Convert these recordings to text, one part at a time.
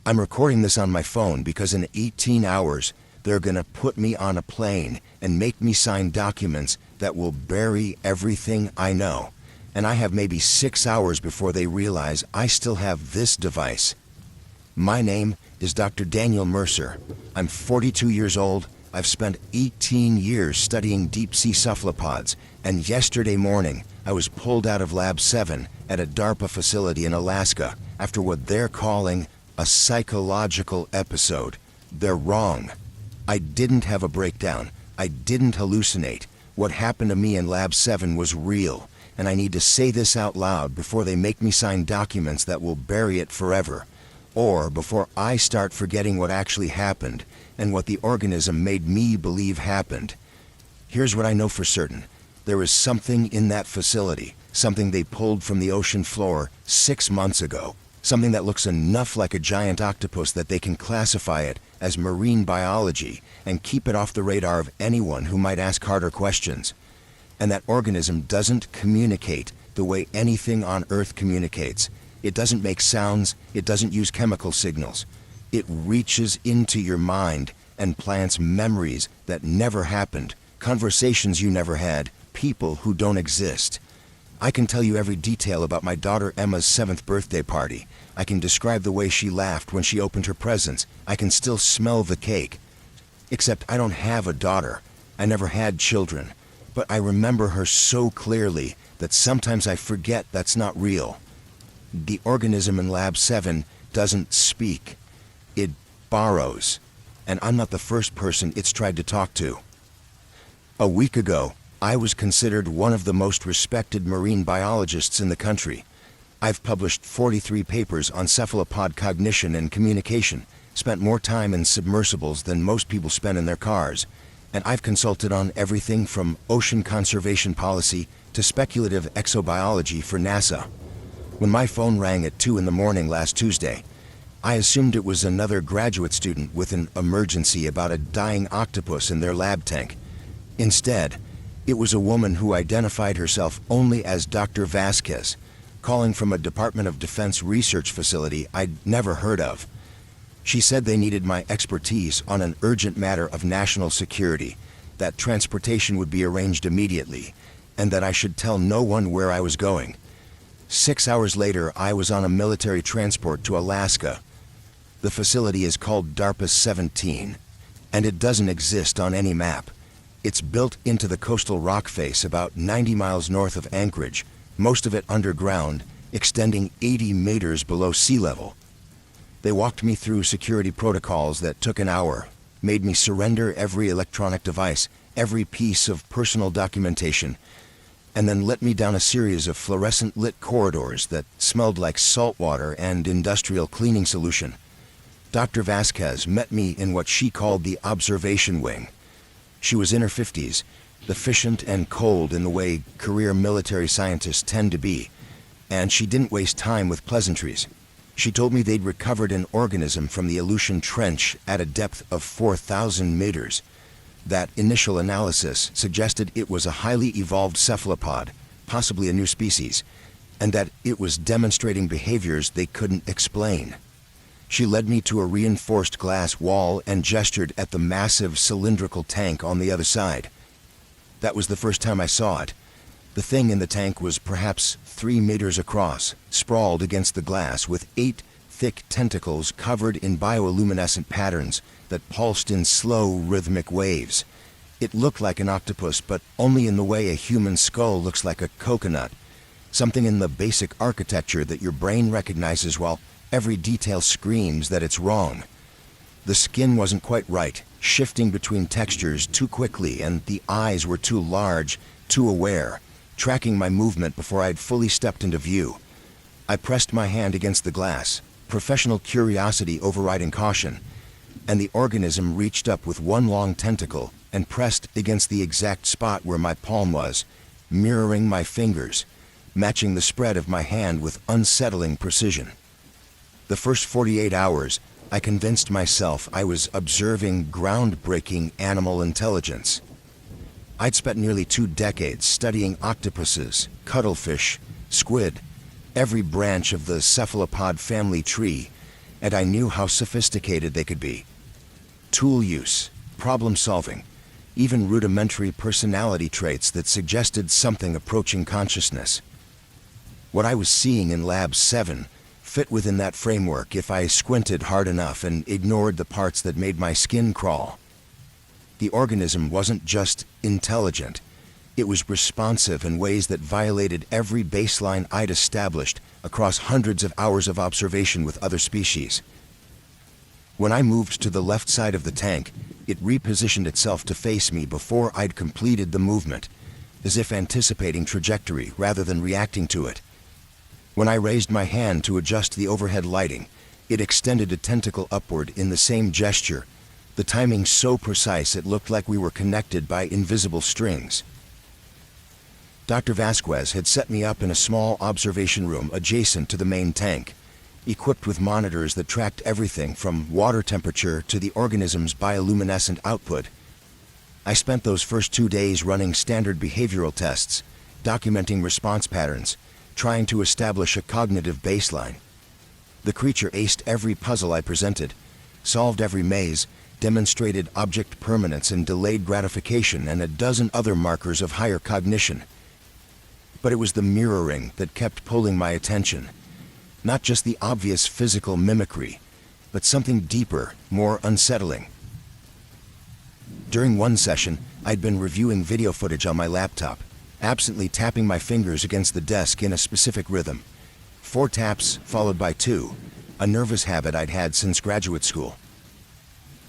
I'm recording this on my phone because in 18 hours, they're gonna put me on a plane and make me sign documents that will bury everything I know. And I have maybe 6 hours before they realize I still have this device. My name is Dr. Daniel Mercer. I'm 42 years old. I've spent 18 years studying deep-sea cephalopods, and yesterday morning, I was pulled out of Lab 7 at a DARPA facility in Alaska after what they're calling a psychological episode. They're wrong. I didn't have a breakdown. I didn't hallucinate. What happened to me in Lab 7 was real, and I need to say this out loud before they make me sign documents that will bury it forever, or before I start forgetting what actually happened and what the organism made me believe happened. Here's what I know for certain. There is something in that facility, something they pulled from the ocean floor 6 months ago, something that looks enough like a giant octopus that they can classify it as marine biology and keep it off the radar of anyone who might ask harder questions. And that organism doesn't communicate the way anything on Earth communicates. It doesn't make sounds, it doesn't use chemical signals. It reaches into your mind and plants memories that never happened, conversations you never had, people who don't exist. I can tell you every detail about my daughter Emma's 7th birthday party. I can describe the way she laughed when she opened her presents. I can still smell the cake. Except I don't have a daughter. I never had children. But I remember her so clearly that sometimes I forget that's not real. The organism in Lab 7 doesn't speak. It borrows. And I'm not the first person it's tried to talk to. A week ago, I was considered one of the most respected marine biologists in the country. I've published 43 papers on cephalopod cognition and communication, spent more time in submersibles than most people spend in their cars, and I've consulted on everything from ocean conservation policy to speculative exobiology for NASA. When my phone rang at 2 in the morning last Tuesday, I assumed it was another graduate student with an emergency about a dying octopus in their lab tank. Instead, it was a woman who identified herself only as Dr. Vasquez, calling from a Department of Defense research facility I'd never heard of. She said they needed my expertise on an urgent matter of national security, that transportation would be arranged immediately, and that I should tell no one where I was going. 6 hours later, I was on a military transport to Alaska. The facility is called DARPA 17, and it doesn't exist on any map. It's built into the coastal rock face about 90 miles north of Anchorage, most of it underground, extending 80 meters below sea level. They walked me through security protocols that took an hour, made me surrender every electronic device, every piece of personal documentation, and then let me down a series of fluorescent-lit corridors that smelled like salt water and industrial cleaning solution. Dr. Vasquez met me in what she called the observation wing. She was in her 50s, efficient and cold in the way career military scientists tend to be, and she didn't waste time with pleasantries. She told me they'd recovered an organism from the Aleutian Trench at a depth of 4,000 meters. That initial analysis suggested it was a highly evolved cephalopod, possibly a new species, and that it was demonstrating behaviors they couldn't explain. She led me to a reinforced glass wall and gestured at the massive cylindrical tank on the other side. That was the first time I saw it. The thing in the tank was perhaps 3 meters across, sprawled against the glass with 8 thick tentacles covered in bioluminescent patterns that pulsed in slow, rhythmic waves. It looked like an octopus, but only in the way a human skull looks like a coconut, something in the basic architecture that your brain recognizes while every detail screams that it's wrong. The skin wasn't quite right, shifting between textures too quickly, and the eyes were too large, too aware, tracking my movement before I'd fully stepped into view. I pressed my hand against the glass, professional curiosity overriding caution, and the organism reached up with one long tentacle and pressed against the exact spot where my palm was, mirroring my fingers, matching the spread of my hand with unsettling precision. The first 48 hours, I convinced myself I was observing groundbreaking animal intelligence. I'd spent nearly 2 decades studying octopuses, cuttlefish, squid, every branch of the cephalopod family tree, and I knew how sophisticated they could be. Tool use, problem solving, even rudimentary personality traits that suggested something approaching consciousness. What I was seeing in Lab 7 fit within that framework if I squinted hard enough and ignored the parts that made my skin crawl. The organism wasn't just intelligent, it was responsive in ways that violated every baseline I'd established across hundreds of hours of observation with other species. When I moved to the left side of the tank, it repositioned itself to face me before I'd completed the movement, as if anticipating trajectory rather than reacting to it. When I raised my hand to adjust the overhead lighting, it extended a tentacle upward in the same gesture, the timing so precise it looked like we were connected by invisible strings. Dr. Vasquez had set me up in a small observation room adjacent to the main tank, equipped with monitors that tracked everything from water temperature to the organism's bioluminescent output. I spent those first 2 days running standard behavioral tests, documenting response patterns, trying to establish a cognitive baseline. The creature aced every puzzle I presented, solved every maze, demonstrated object permanence and delayed gratification and a dozen other markers of higher cognition. But it was the mirroring that kept pulling my attention. Not just the obvious physical mimicry, but something deeper, more unsettling. During one session, I'd been reviewing video footage on my laptop, absently tapping my fingers against the desk in a specific rhythm. 4 taps followed by 2, a nervous habit I'd had since graduate school.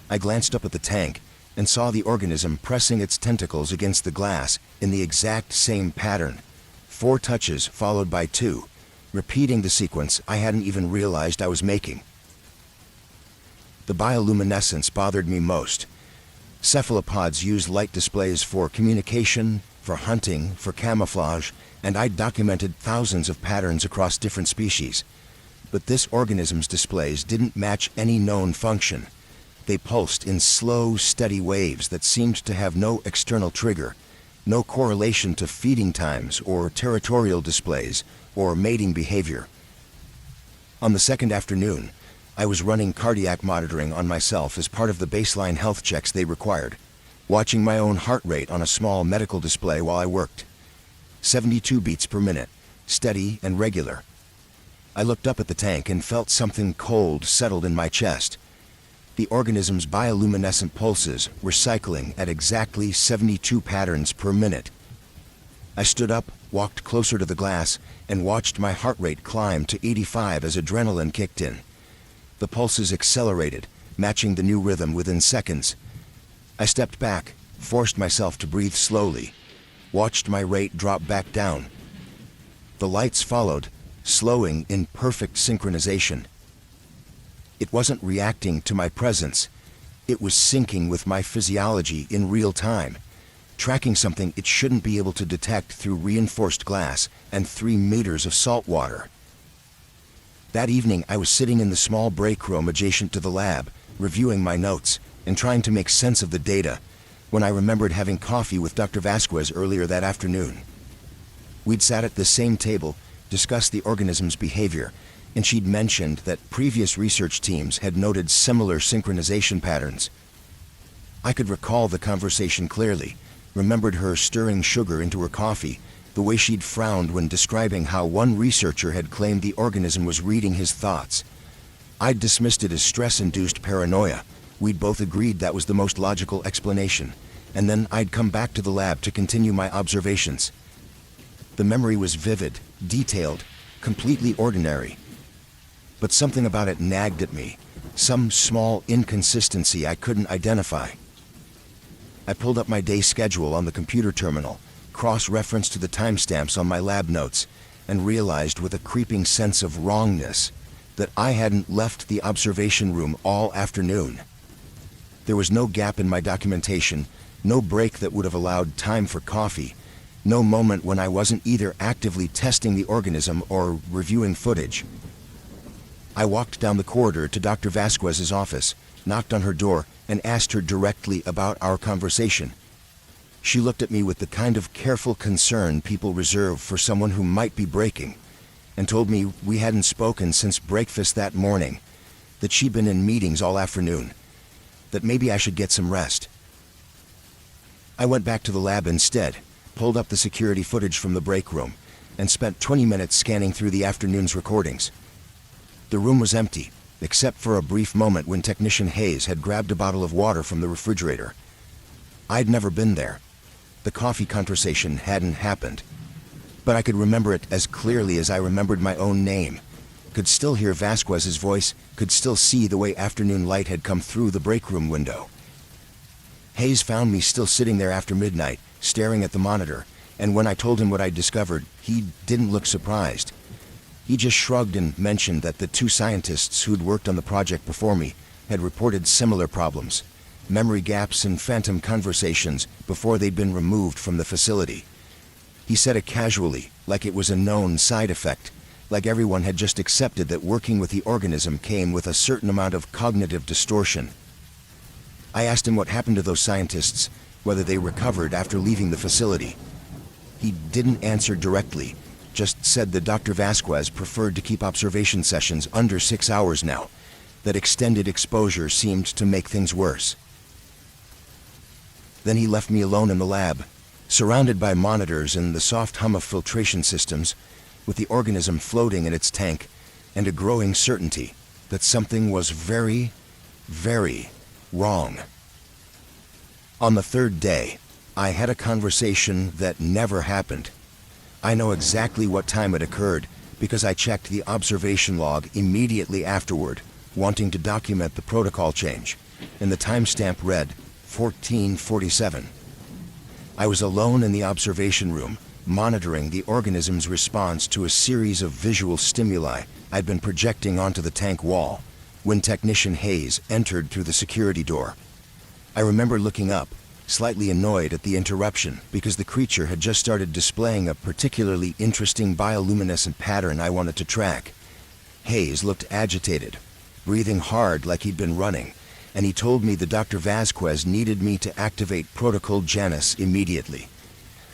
I glanced up at the tank and saw the organism pressing its tentacles against the glass in the exact same pattern. 4 touches followed by 2, repeating the sequence I hadn't even realized I was making. The bioluminescence bothered me most. Cephalopods use light displays for communication, for hunting, for camouflage, and I'd documented thousands of patterns across different species. But this organism's displays didn't match any known function. They pulsed in slow, steady waves that seemed to have no external trigger, no correlation to feeding times or territorial displays or mating behavior. On the second afternoon, I was running cardiac monitoring on myself as part of the baseline health checks they required, watching my own heart rate on a small medical display while I worked. 72 beats per minute, steady and regular. I looked up at the tank and felt something cold settled in my chest. The organism's bioluminescent pulses were cycling at exactly 72 patterns per minute. I stood up, walked closer to the glass, and watched my heart rate climb to 85 as adrenaline kicked in. The pulses accelerated, matching the new rhythm within seconds. I stepped back, forced myself to breathe slowly, watched my rate drop back down. The lights followed, slowing in perfect synchronization. It wasn't reacting to my presence. It was syncing with my physiology in real time, tracking something it shouldn't be able to detect through reinforced glass and 3 meters of salt water. That evening, I was sitting in the small break room adjacent to the lab, reviewing my notes and trying to make sense of the data, when I remembered having coffee with Dr. Vasquez earlier that afternoon. We'd sat at the same table, discussed the organism's behavior, and she'd mentioned that previous research teams had noted similar synchronization patterns. I could recall the conversation clearly, remembered her stirring sugar into her coffee, the way she'd frowned when describing how one researcher had claimed the organism was reading his thoughts. I'd dismissed it as stress-induced paranoia. We'd both agreed that was the most logical explanation, and then I'd come back to the lab to continue my observations. The memory was vivid, detailed, completely ordinary. But something about it nagged at me, some small inconsistency I couldn't identify. I pulled up my day schedule on the computer terminal, cross-referenced to the timestamps on my lab notes, and realized with a creeping sense of wrongness that I hadn't left the observation room all afternoon. There was no gap in my documentation, no break that would have allowed time for coffee, no moment when I wasn't either actively testing the organism or reviewing footage. I walked down the corridor to Dr. Vasquez's office, knocked on her door, and asked her directly about our conversation. She looked at me with the kind of careful concern people reserve for someone who might be breaking, and told me we hadn't spoken since breakfast that morning, that she'd been in meetings all afternoon, that maybe I should get some rest. I went back to the lab instead, pulled up the security footage from the break room, and spent 20 minutes scanning through the afternoon's recordings. The room was empty, except for a brief moment when Technician Hayes had grabbed a bottle of water from the refrigerator. I'd never been there. The coffee conversation hadn't happened. But I could remember it as clearly as I remembered my own name. Could still hear Vasquez's voice, could still see the way afternoon light had come through the break room window. Hayes found me still sitting there after midnight, staring at the monitor, and when I told him what I'd discovered, he didn't look surprised. He just shrugged and mentioned that the 2 scientists who'd worked on the project before me had reported similar problems, memory gaps and phantom conversations before they'd been removed from the facility. He said it casually, like it was a known side effect, like everyone had just accepted that working with the organism came with a certain amount of cognitive distortion. I asked him what happened to those scientists, whether they recovered after leaving the facility. He didn't answer directly, just said that Dr. Vasquez preferred to keep observation sessions under 6 hours now, that extended exposure seemed to make things worse. Then he left me alone in the lab, surrounded by monitors and the soft hum of filtration systems, with the organism floating in its tank, and a growing certainty that something was very, very wrong. On the 3rd day, I had a conversation that never happened. I know exactly what time it occurred because I checked the observation log immediately afterward, wanting to document the protocol change, and the timestamp read 1447. I was alone in the observation room, monitoring the organism's response to a series of visual stimuli I'd been projecting onto the tank wall, when Technician Hayes entered through the security door. I remember looking up, slightly annoyed at the interruption because the creature had just started displaying a particularly interesting bioluminescent pattern I wanted to track. Hayes looked agitated, breathing hard like he'd been running, and he told me that Dr. Vasquez needed me to activate Protocol Janus immediately.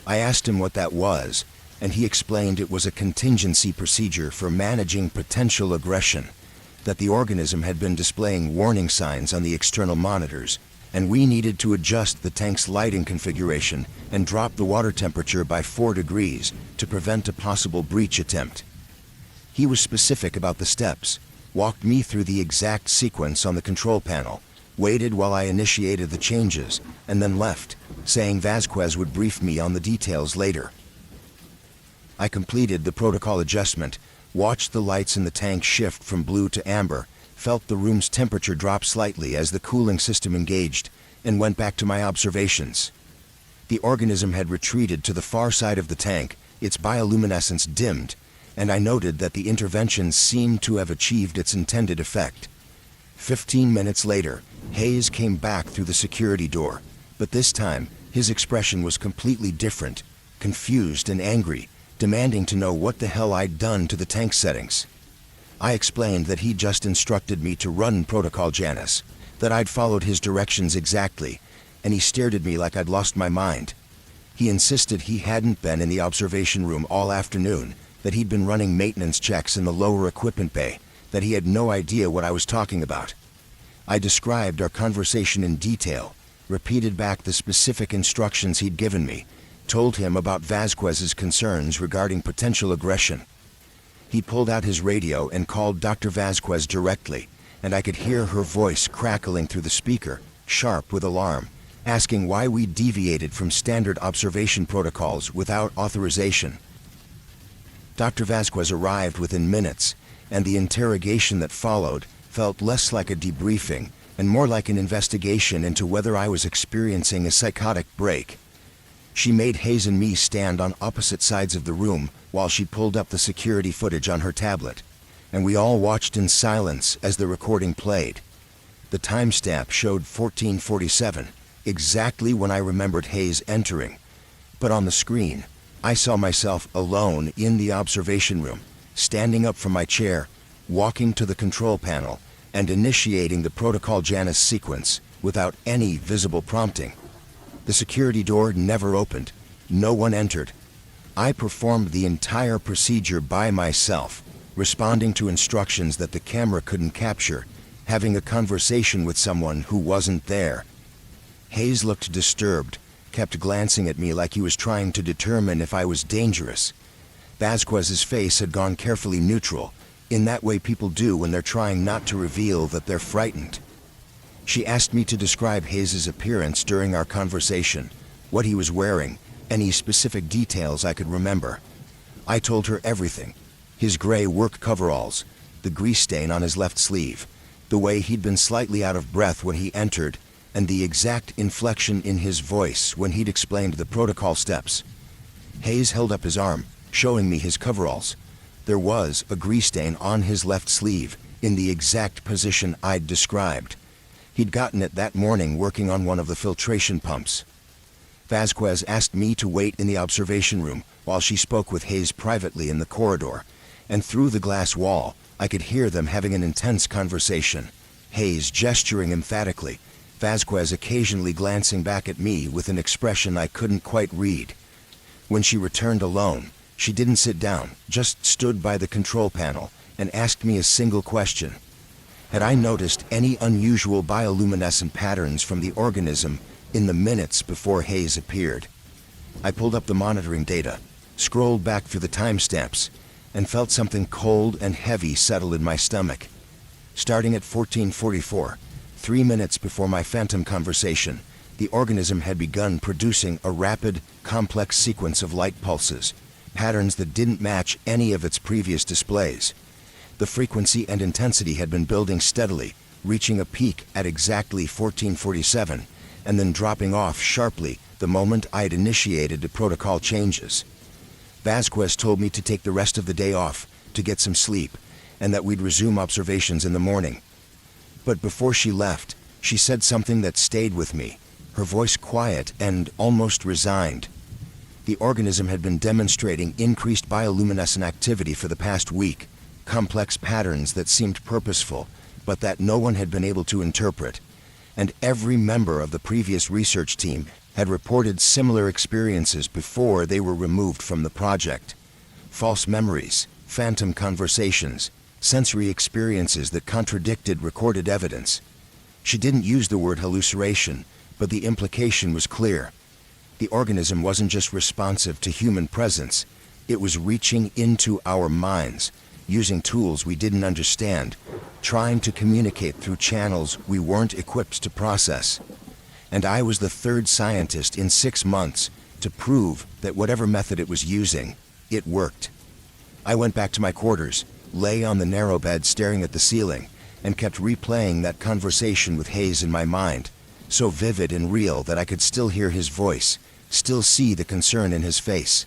I asked him what that was, and he explained it was a contingency procedure for managing potential aggression, that the organism had been displaying warning signs on the external monitors, and we needed to adjust the tank's lighting configuration and drop the water temperature by 4 degrees to prevent a possible breach attempt. He was specific about the steps, walked me through the exact sequence on the control panel, waited while I initiated the changes, and then left, saying Vasquez would brief me on the details later. I completed the protocol adjustment, watched the lights in the tank shift from blue to amber, felt the room's temperature drop slightly as the cooling system engaged, and went back to my observations. The organism had retreated to the far side of the tank, its bioluminescence dimmed, and I noted that the intervention seemed to have achieved its intended effect. 15 minutes later, Hayes came back through the security door, but this time his expression was completely different, confused and angry, demanding to know what the hell I'd done to the tank settings. I explained that he'd just instructed me to run Protocol Janus, that I'd followed his directions exactly, and he stared at me like I'd lost my mind. He insisted he hadn't been in the observation room all afternoon, that he'd been running maintenance checks in the lower equipment bay, that he had no idea what I was talking about. I described our conversation in detail, repeated back the specific instructions he'd given me, told him about Vasquez's concerns regarding potential aggression. He pulled out his radio and called Dr. Vasquez directly, and I could hear her voice crackling through the speaker, sharp with alarm, asking why we deviated from standard observation protocols without authorization. Dr. Vasquez arrived within minutes, and the interrogation that followed felt less like a debriefing and more like an investigation into whether I was experiencing a psychotic break. She made Hayes and me stand on opposite sides of the room while she pulled up the security footage on her tablet, and we all watched in silence as the recording played. The timestamp showed 1447, exactly when I remembered Hayes entering, but on the screen, I saw myself alone in the observation room, standing up from my chair, walking to the control panel, and initiating the Protocol Janus sequence without any visible prompting. The security door never opened. No one entered. I performed the entire procedure by myself, responding to instructions that the camera couldn't capture, having a conversation with someone who wasn't there. Hayes looked disturbed, kept glancing at me like he was trying to determine if I was dangerous. Vasquez's face had gone carefully neutral, in that way people do when they're trying not to reveal that they're frightened. She asked me to describe Hayes's appearance during our conversation, what he was wearing, any specific details I could remember. I told her everything: his gray work coveralls, the grease stain on his left sleeve, the way he'd been slightly out of breath when he entered, and the exact inflection in his voice when he'd explained the protocol steps. Hayes held up his arm, showing me his coveralls. There was a grease stain on his left sleeve, in the exact position I'd described. He'd gotten it that morning working on one of the filtration pumps. Vasquez asked me to wait in the observation room while she spoke with Hayes privately in the corridor, and through the glass wall, I could hear them having an intense conversation. Hayes gesturing emphatically, Vasquez occasionally glancing back at me with an expression I couldn't quite read. When she returned alone, she didn't sit down, just stood by the control panel and asked me a single question. Had I noticed any unusual bioluminescent patterns from the organism in the minutes before Hayes appeared? I pulled up the monitoring data, scrolled back through the timestamps, and felt something cold and heavy settle in my stomach. Starting at 1444, 3 minutes before my phantom conversation, the organism had begun producing a rapid, complex sequence of light pulses, patterns that didn't match any of its previous displays. The frequency and intensity had been building steadily, reaching a peak at exactly 1447, and then dropping off sharply the moment I'd initiated the protocol changes. Vasquez told me to take the rest of the day off, to get some sleep, and that we'd resume observations in the morning. But before she left, she said something that stayed with me, her voice quiet and almost resigned. The organism had been demonstrating increased bioluminescent activity for the past week, complex patterns that seemed purposeful, but that no one had been able to interpret. And every member of the previous research team had reported similar experiences before they were removed from the project. False memories, phantom conversations, sensory experiences that contradicted recorded evidence. She didn't use the word hallucination, but the implication was clear. The organism wasn't just responsive to human presence, it was reaching into our minds, using tools we didn't understand, trying to communicate through channels we weren't equipped to process. And I was the third scientist in 6 months to prove that whatever method it was using, it worked. I went back to my quarters, lay on the narrow bed staring at the ceiling, and kept replaying that conversation with Hayes in my mind, so vivid and real that I could still hear his voice, still see the concern in his face.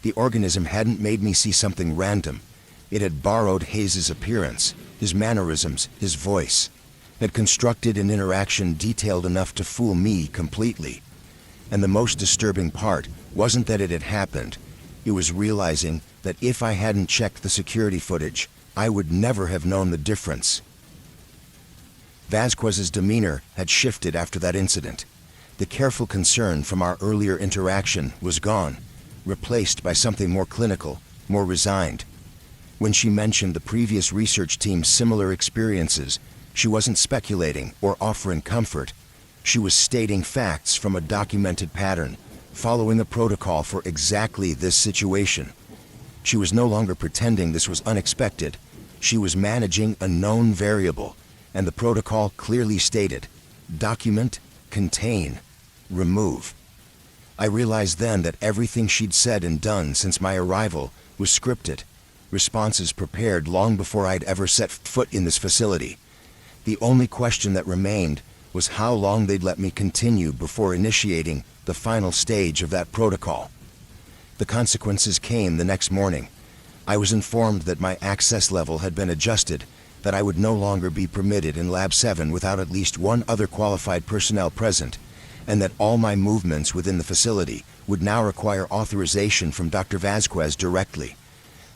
The organism hadn't made me see something random. It had borrowed Hayes's appearance, his mannerisms, his voice, had constructed an interaction detailed enough to fool me completely. And the most disturbing part wasn't that it had happened. It was realizing that if I hadn't checked the security footage, I would never have known the difference. Vasquez's demeanor had shifted after that incident. The careful concern from our earlier interaction was gone, replaced by something more clinical, more resigned. When she mentioned the previous research team's similar experiences, she wasn't speculating or offering comfort. She was stating facts from a documented pattern, following a protocol for exactly this situation. She was no longer pretending this was unexpected. She was managing a known variable, and the protocol clearly stated: document, contain, remove. I realized then that everything she'd said and done since my arrival was scripted, responses prepared long before I'd ever set foot in this facility. The only question that remained was how long they'd let me continue before initiating the final stage of that protocol. The consequences came the next morning. I was informed that my access level had been adjusted, that I would no longer be permitted in Lab 7 without at least one other qualified personnel present, and that all my movements within the facility would now require authorization from Dr. Vasquez directly.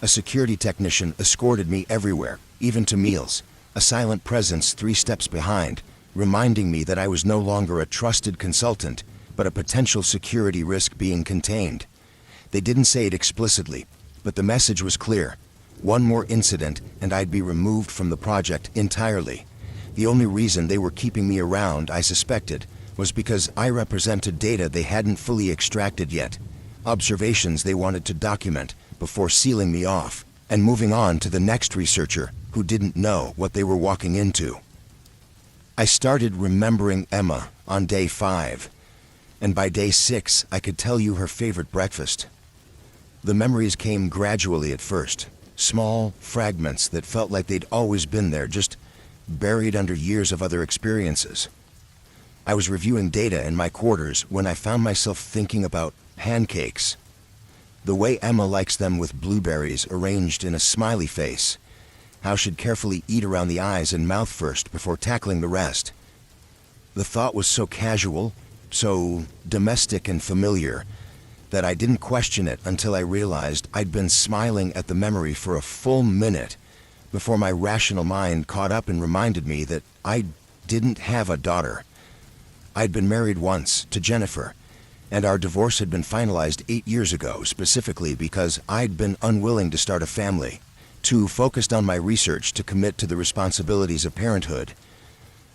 A security technician escorted me everywhere, even to meals, a silent presence 3 steps behind, reminding me that I was no longer a trusted consultant, but a potential security risk being contained. They didn't say it explicitly, but the message was clear. One more incident and I'd be removed from the project entirely. The only reason they were keeping me around, I suspected, was because I represented data they hadn't fully extracted yet, observations they wanted to document before sealing me off and moving on to the next researcher who didn't know what they were walking into. I started remembering Emma on day 5, and by day 6 I could tell you her favorite breakfast. The memories came gradually at first, small fragments that felt like they'd always been there, just buried under years of other experiences. I was reviewing data in my quarters when I found myself thinking about pancakes. The way Emma likes them with blueberries arranged in a smiley face. How she'd carefully eat around the eyes and mouth first before tackling the rest. The thought was so casual, so domestic and familiar, that I didn't question it until I realized I'd been smiling at the memory for a full minute before my rational mind caught up and reminded me that I didn't have a daughter. I'd been married once, to Jennifer, and our divorce had been finalized 8 years ago, specifically because I'd been unwilling to start a family, too focused on my research to commit to the responsibilities of parenthood.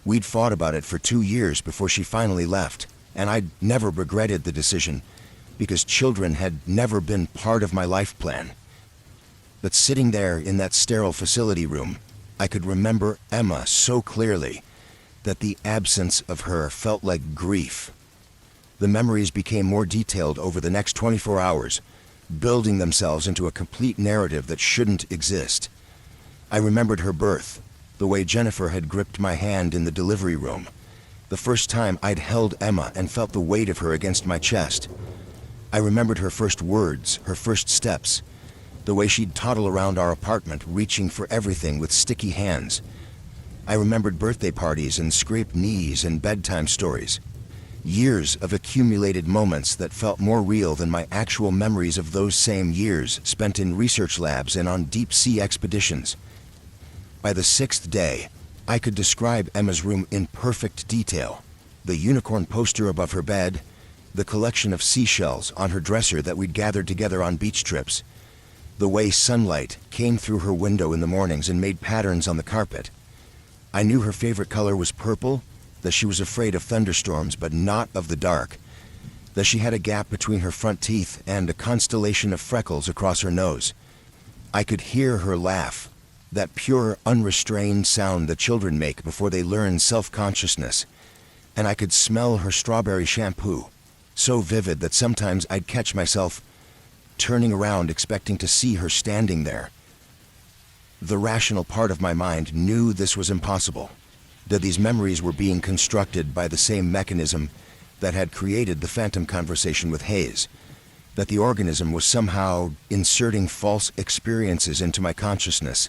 We'd fought about it for 2 years before she finally left, and I'd never regretted the decision, because children had never been part of my life plan. But sitting there in that sterile facility room, I could remember Emma so clearly that the absence of her felt like grief. The memories became more detailed over the next 24 hours, building themselves into a complete narrative that shouldn't exist. I remembered her birth, the way Jennifer had gripped my hand in the delivery room, the first time I'd held Emma and felt the weight of her against my chest. I remembered her first words, her first steps, the way she'd toddle around our apartment, reaching for everything with sticky hands. I remembered birthday parties and scraped knees and bedtime stories. Years of accumulated moments that felt more real than my actual memories of those same years spent in research labs and on deep-sea expeditions. By the 6th day, I could describe Emma's room in perfect detail. The unicorn poster above her bed, the collection of seashells on her dresser that we'd gathered together on beach trips, the way sunlight came through her window in the mornings and made patterns on the carpet. I knew her favorite color was purple, that she was afraid of thunderstorms but not of the dark, that she had a gap between her front teeth and a constellation of freckles across her nose. I could hear her laugh, that pure, unrestrained sound that children make before they learn self-consciousness, and I could smell her strawberry shampoo, so vivid that sometimes I'd catch myself turning around expecting to see her standing there. The rational part of my mind knew this was impossible, that these memories were being constructed by the same mechanism that had created the phantom conversation with Hayes, that the organism was somehow inserting false experiences into my consciousness.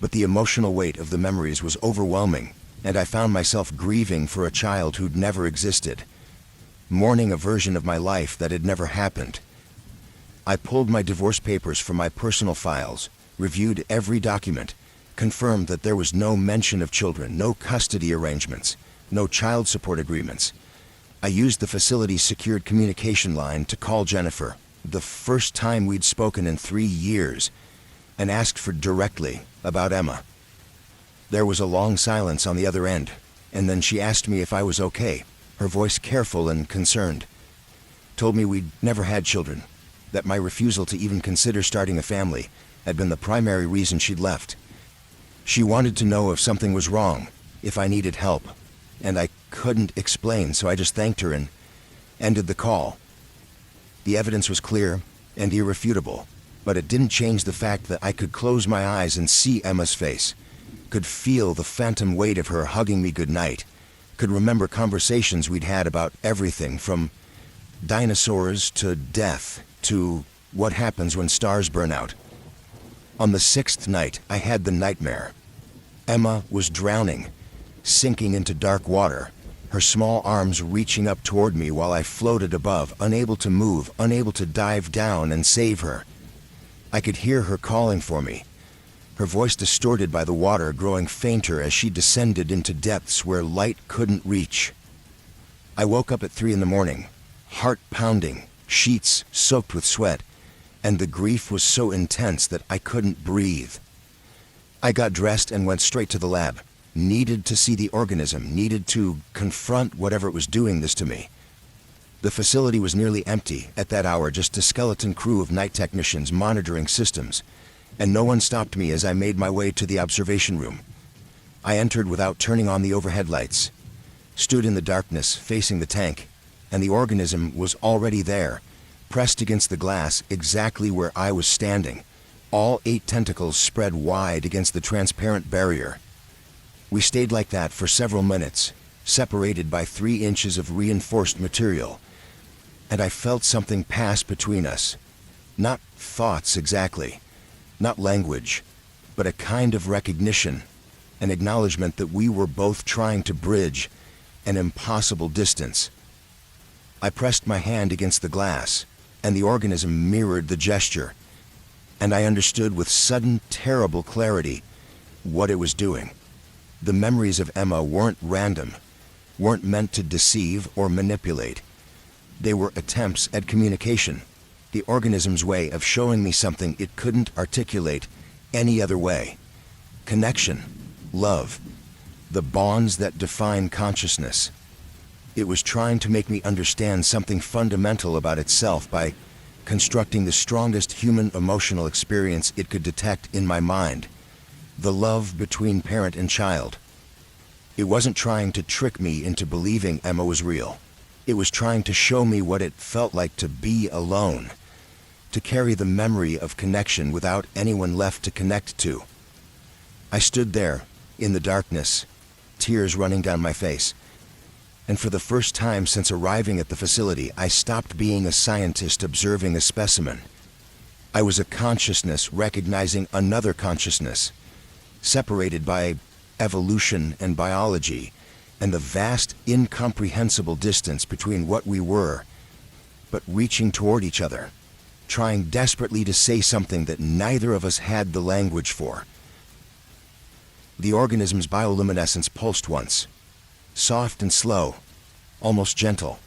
But the emotional weight of the memories was overwhelming, and I found myself grieving for a child who'd never existed, mourning a version of my life that had never happened. I pulled my divorce papers from my personal files, reviewed every document, confirmed that there was no mention of children, no custody arrangements, no child support agreements. I used the facility's secured communication line to call Jennifer, the first time we'd spoken in 3 years, and asked for directly about Emma. There was a long silence on the other end, and then she asked me if I was okay, her voice careful and concerned. Told me we'd never had children, that my refusal to even consider starting a family had been the primary reason she'd left. She wanted to know if something was wrong, if I needed help, and I couldn't explain, so I just thanked her and ended the call. The evidence was clear and irrefutable, but it didn't change the fact that I could close my eyes and see Emma's face, could feel the phantom weight of her hugging me goodnight, could remember conversations we'd had about everything from dinosaurs to death to what happens when stars burn out. On the 6th night, I had the nightmare. Emma was drowning, sinking into dark water, her small arms reaching up toward me while I floated above, unable to move, unable to dive down and save her. I could hear her calling for me, her voice distorted by the water growing fainter as she descended into depths where light couldn't reach. I woke up at 3 a.m, heart pounding, sheets soaked with sweat, and the grief was so intense that I couldn't breathe. I got dressed and went straight to the lab. needed to see the organism, needed to confront whatever it was doing this to me. The facility was nearly empty at that hour, just a skeleton crew of night technicians monitoring systems, and no one stopped me as I made my way to the observation room. I entered without turning on the overhead lights, stood in the darkness facing the tank, and the organism was already there, pressed against the glass exactly where I was standing, all 8 tentacles spread wide against the transparent barrier. We stayed like that for several minutes, separated by 3 inches of reinforced material, and I felt something pass between us. Not thoughts exactly, not language, but a kind of recognition, an acknowledgement that we were both trying to bridge an impossible distance. I pressed my hand against the glass, and the organism mirrored the gesture, and I understood with sudden, terrible clarity what it was doing. The memories of Emma weren't random, weren't meant to deceive or manipulate. They were attempts at communication, the organism's way of showing me something it couldn't articulate any other way. Connection, love, the bonds that define consciousness. It was trying to make me understand something fundamental about itself by constructing the strongest human emotional experience it could detect in my mind, the love between parent and child. It wasn't trying to trick me into believing Emma was real. It was trying to show me what it felt like to be alone, to carry the memory of connection without anyone left to connect to. I stood there, in the darkness, tears running down my face. And for the first time since arriving at the facility, I stopped being a scientist observing a specimen. I was a consciousness recognizing another consciousness, separated by evolution and biology, and the vast, incomprehensible distance between what we were, but reaching toward each other, trying desperately to say something that neither of us had the language for. The organism's bioluminescence pulsed once, soft and slow, almost gentle,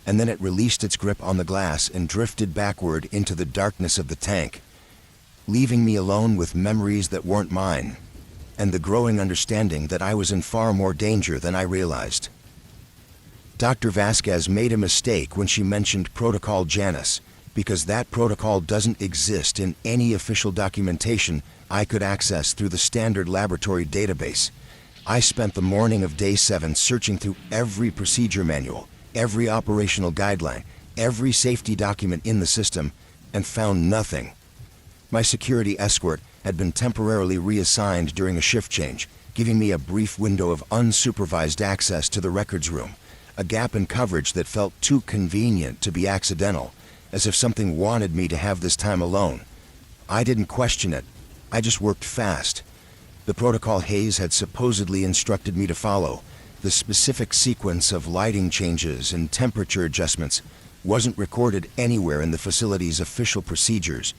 and then it released its grip on the glass and drifted backward into the darkness of the tank, leaving me alone with memories that weren't mine, and the growing understanding that I was in far more danger than I realized. Dr. Vasquez made a mistake when she mentioned Protocol Janus, because that protocol doesn't exist in any official documentation I could access through the standard laboratory database. I spent the morning of day 7 searching through every procedure manual, every operational guideline, every safety document in the system, and found nothing. My security escort had been temporarily reassigned during a shift change, giving me a brief window of unsupervised access to the records room, a gap in coverage that felt too convenient to be accidental, as if something wanted me to have this time alone. I didn't question it. I just worked fast. The protocol Hayes had supposedly instructed me to follow, the specific sequence of lighting changes and temperature adjustments, wasn't recorded anywhere in the facility's official procedures.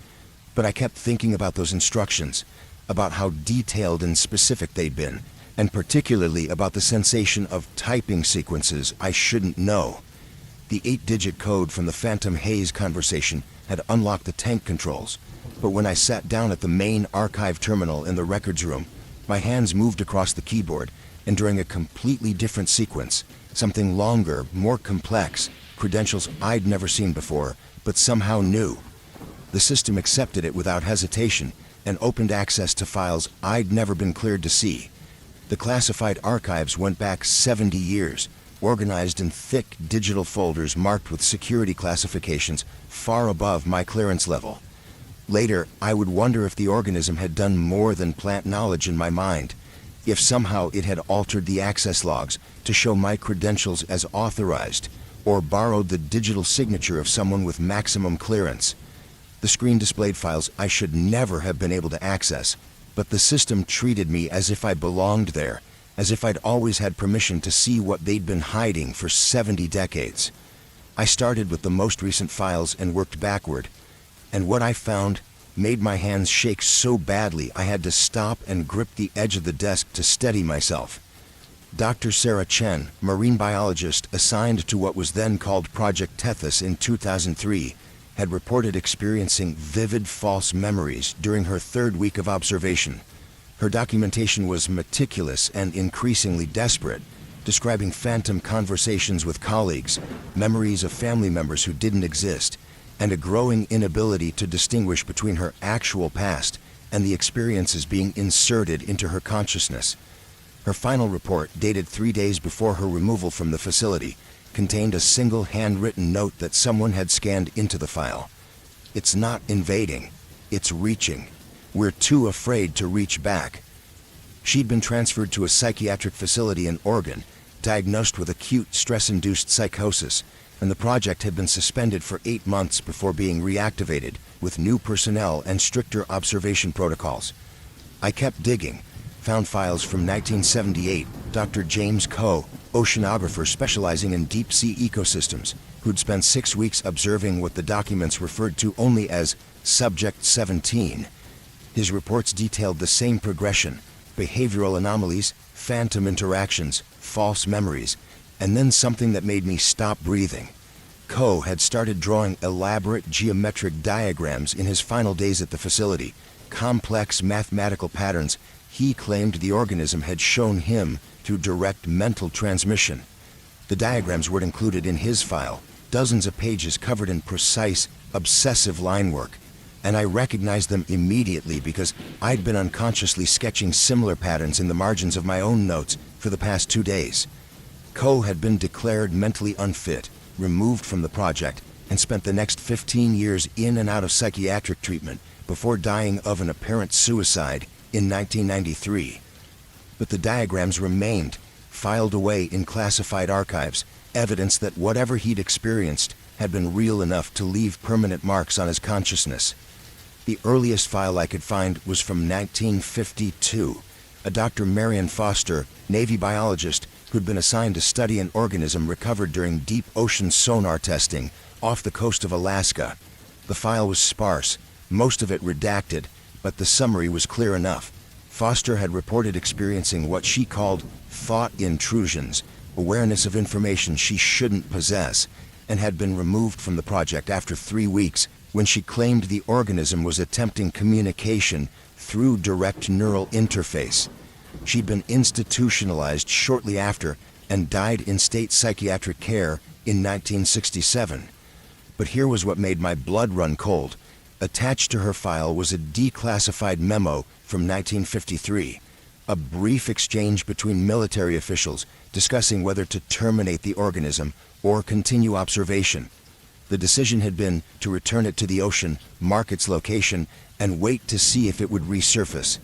But I kept thinking about those instructions, about how detailed and specific they'd been, and particularly about the sensation of typing sequences I shouldn't know. The 8-digit code from the Phantom Hayes conversation had unlocked the tank controls, but when I sat down at the main archive terminal in the records room, my hands moved across the keyboard, and during a completely different sequence, something longer, more complex, credentials I'd never seen before, but somehow knew. The system accepted it without hesitation and opened access to files I'd never been cleared to see. The classified archives went back 70 years, organized in thick digital folders marked with security classifications far above my clearance level. Later, I would wonder if the organism had done more than plant knowledge in my mind, if somehow it had altered the access logs to show my credentials as authorized, or borrowed the digital signature of someone with maximum clearance. The screen displayed files I should never have been able to access, but the system treated me as if I belonged there, as if I'd always had permission to see what they'd been hiding for 70 decades. I started with the most recent files and worked backward, and what I found made my hands shake so badly I had to stop and grip the edge of the desk to steady myself. Dr. Sarah Chen, marine biologist assigned to what was then called Project Tethys in 2003, had reported experiencing vivid false memories during her 3rd week of observation. Her documentation was meticulous and increasingly desperate, describing phantom conversations with colleagues, memories of family members who didn't exist, and a growing inability to distinguish between her actual past and the experiences being inserted into her consciousness. Her final report, dated 3 days before her removal from the facility, contained a single handwritten note that someone had scanned into the file. "It's not invading, it's reaching. We're too afraid to reach back." She'd been transferred to a psychiatric facility in Oregon, diagnosed with acute stress-induced psychosis, and the project had been suspended for 8 months before being reactivated with new personnel and stricter observation protocols. I kept digging, found files from 1978, Dr. James Coe, oceanographer specializing in deep-sea ecosystems, who'd spent 6 weeks observing what the documents referred to only as Subject 17. His reports detailed the same progression: behavioral anomalies, phantom interactions, false memories, and then something that made me stop breathing. Coe had started drawing elaborate geometric diagrams in his final days at the facility, complex mathematical patterns he claimed the organism had shown him through direct mental transmission. The diagrams were included in his file, dozens of pages covered in precise, obsessive line work, and I recognized them immediately because I'd been unconsciously sketching similar patterns in the margins of my own notes for the past 2 days. Coe had been declared mentally unfit, removed from the project, and spent the next 15 years in and out of psychiatric treatment before dying of an apparent suicide in 1993. But the diagrams remained, filed away in classified archives, evidence that whatever he'd experienced had been real enough to leave permanent marks on his consciousness. The earliest file I could find was from 1952. A Dr. Marion Foster, Navy biologist, who'd been assigned to study an organism recovered during deep ocean sonar testing off the coast of Alaska. The file was sparse, most of it redacted, but the summary was clear enough. Foster had reported experiencing what she called thought intrusions, awareness of information she shouldn't possess, and had been removed from the project after 3 weeks when she claimed the organism was attempting communication through direct neural interface. She'd been institutionalized shortly after and died in state psychiatric care in 1967. But here was what made my blood run cold. Attached to her file was a declassified memo from 1953, a brief exchange between military officials discussing whether to terminate the organism or continue observation. The decision had been to return it to the ocean, mark its location, and wait to see if it would resurface.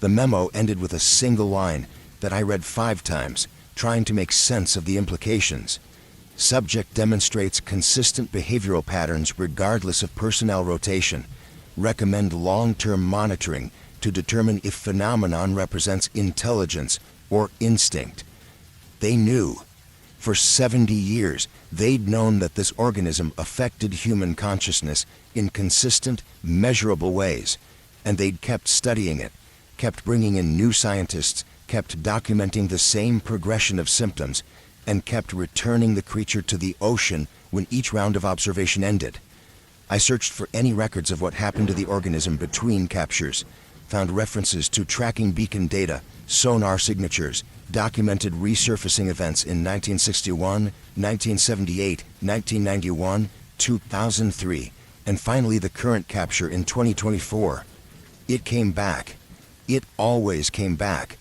The memo ended with a single line that I read 5 times, trying to make sense of the implications. Subject demonstrates consistent behavioral patterns regardless of personnel rotation. Recommend long-term monitoring to determine if phenomenon represents intelligence or instinct. They knew. For 70 years, they'd known that this organism affected human consciousness in consistent, measurable ways, and they'd kept studying it, kept bringing in new scientists, kept documenting the same progression of symptoms, and kept returning the creature to the ocean when each round of observation ended. I searched for any records of what happened to the organism between captures, found references to tracking beacon data, sonar signatures, documented resurfacing events in 1961, 1978, 1991, 2003, and finally the current capture in 2024. It came back. It always came back.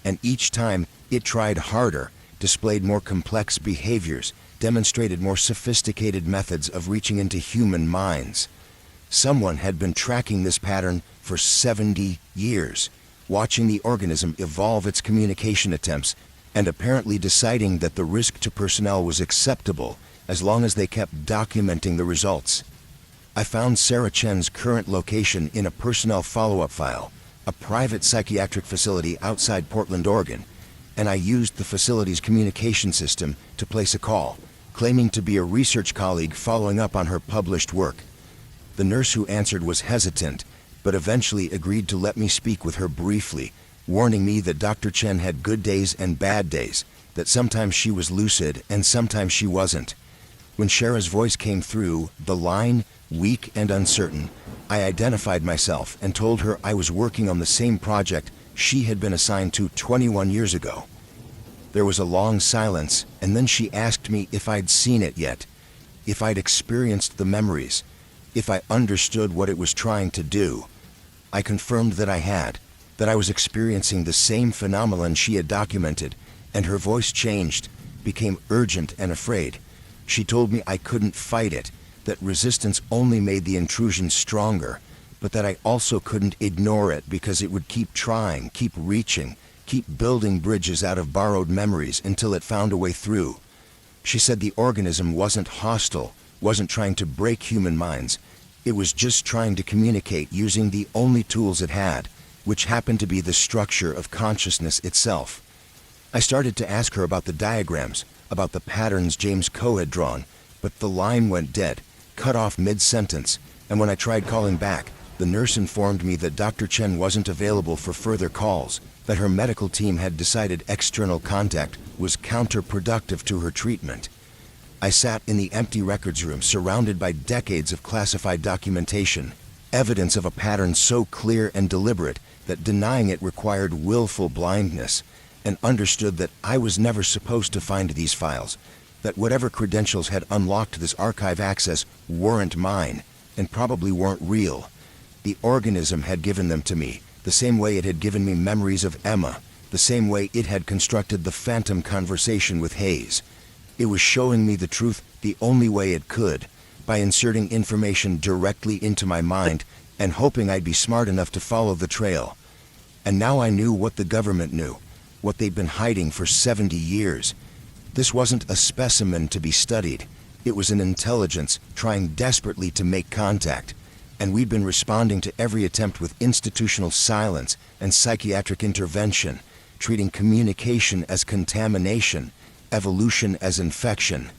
And each time, it tried harder, displayed more complex behaviors, demonstrated more sophisticated methods of reaching into human minds. Someone had been tracking this pattern for 70 years, watching the organism evolve its communication attempts, and apparently deciding that the risk to personnel was acceptable as long as they kept documenting the results. I found Sarah Chen's current location in a personnel follow-up file, a private psychiatric facility outside Portland, Oregon, and I used the facility's communication system to place a call, claiming to be a research colleague following up on her published work. The nurse who answered was hesitant, but eventually agreed to let me speak with her briefly, warning me that Dr. Chen had good days and bad days, that sometimes she was lucid and sometimes she wasn't. When Shara's voice came through, the line, weak and uncertain, I identified myself and told her I was working on the same project she had been assigned to 21 years ago. There was a long silence, and then she asked me if I'd seen it yet, if I'd experienced the memories, if I understood what it was trying to do. I confirmed that I had, that I was experiencing the same phenomenon she had documented, and her voice changed, became urgent and afraid. She told me I couldn't fight it, that resistance only made the intrusion stronger, but that I also couldn't ignore it because it would keep trying, keep reaching, keep building bridges out of borrowed memories until it found a way through. She said the organism wasn't hostile, wasn't trying to break human minds. It was just trying to communicate using the only tools it had, which happened to be the structure of consciousness itself. I started to ask her about the diagrams, about the patterns James Coe had drawn, but the line went dead, cut off mid-sentence, and when I tried calling back, the nurse informed me that Dr. Chen wasn't available for further calls, that her medical team had decided external contact was counterproductive to her treatment. I sat in the empty records room surrounded by decades of classified documentation, evidence of a pattern so clear and deliberate that denying it required willful blindness, and understood that I was never supposed to find these files, that whatever credentials had unlocked this archive access weren't mine, and probably weren't real. The organism had given them to me, the same way it had given me memories of Emma, the same way it had constructed the phantom conversation with Hayes. It was showing me the truth the only way it could, by inserting information directly into my mind and hoping I'd be smart enough to follow the trail. And now I knew what the government knew, what they'd been hiding for 70 years. This wasn't a specimen to be studied. It was an intelligence trying desperately to make contact, and we'd been responding to every attempt with institutional silence and psychiatric intervention, treating communication as contamination, evolution as infection.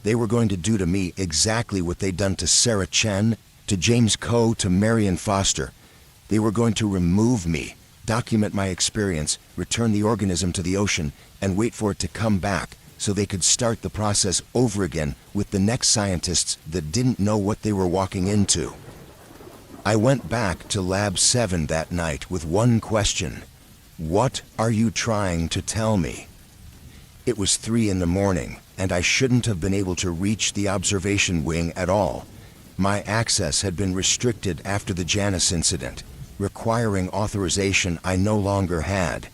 They were going to do to me exactly what they'd done to Sarah Chen, to James Coe, to Marion Foster. They were going to remove me, document my experience, return the organism to the ocean, and wait for it to come back so they could start the process over again with the next scientists that didn't know what they were walking into. I went back to Lab 7 that night with one question. What are you trying to tell me? It was 3 in the morning, and I shouldn't have been able to reach the observation wing at all. My access had been restricted after the Janice incident, requiring authorization I no longer had.